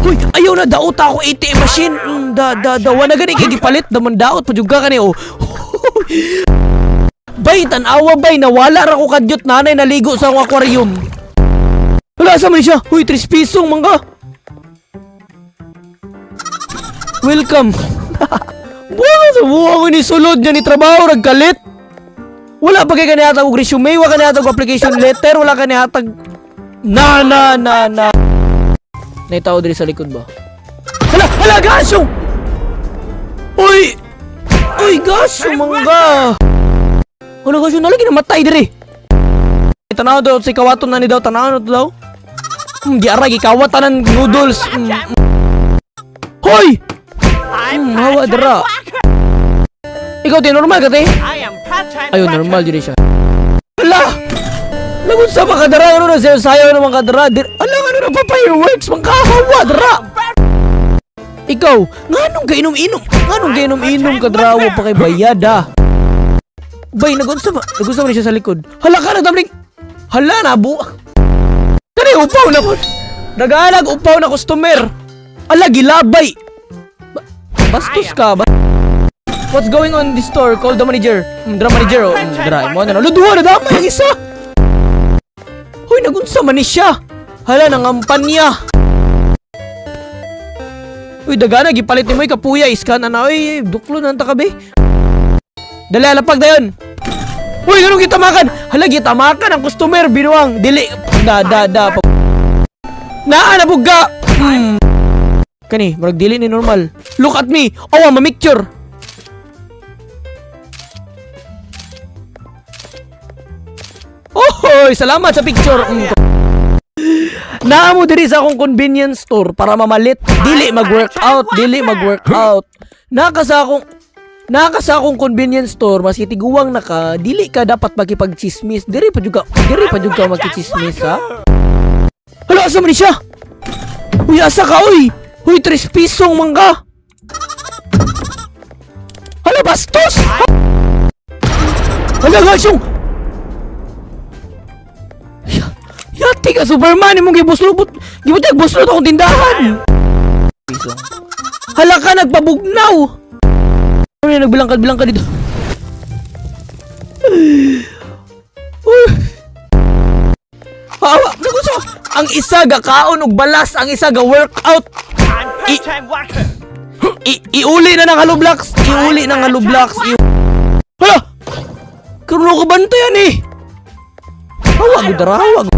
Uy, ayaw na daot ako ATM machine. Wala gani kay gipalit naman daot pa juga kani oh. Bay, tanawa bay, nawala ra ko kadyot nanay naligo sa akong aquarium. Wala sa man siya. Uy, 3 pisong mangga. Welcome. Buwan sa buwan ko ni sulod niya ni trabaho nagkalit. Wala pa kay kanihatag og resume, wala kanihatag application letter, wala kanihatag na. Naitaw diri sa likod ba? Hala gaso. Uy, gaso mangga. Wala gaso na lagi namatay diri. Tanaw daw si kawaton na ni daw tanaw daw. Giara gikawatan ng noodles. Hoy! Hawa dira. Ikaw di normal ka te? Ayun, normal diri siya. Hala! Lagun sa mga dira, ano na sayo ng mga dira. Ala, ano na pa fireworks? Mangkahawa dira. Ikaw, nganong kainom-inom? Nganong kainom-inom ka dira? Wa pa kay bayada. Bay, nagunsa ba siya sa likod? Hala ka, nagdamling. Hala, nabu. Kani, upaw na po. Nag-aalag, upaw na customer. Ala, gilabay. Bastos ka ba? What's going on in this store? Call the manager. The manager, oh. Dra, mo na. Luduwa na dama yung isa. Hoy, nagunsa man ni siya. Hala, nangampan niya. Uy, dagana, gipalit ni mo yung kapuya. Iskan na. Uy, duklo na ka be. Dali, alapag na yun. Uy, ganun gitamakan. Hala, gitamakan ang customer. Binuang. Dili. Naanabugga. Kani, marag dili ni normal. Look at me. Oh, mamicture. Oh, salamat sa picture. Naamo diri sa akong convenience store para mamalit. Dili mag-workout. Naka sa akong convenience store, maski tiguwang naka, dili ka dapat makipag-chismis. Diri pa juga makichismis ha. Hala, asa man siya? Uy, asa ka uy? Uy, 3 pisong mangga. Hala, bastos! Hala, gasyong! Yati ka, Superman! Imong gibuslubot akong tindahan! Hala ka, nagpabugnaw! Ano yan, nagbilang ka dito? Hawa, nagusto! Ang isa ga kaon og balas, ang isa ga workout! Iuli na ng haloblocks! Hala! Karoon ako bantayan eh! Hawag mo dara, hawag!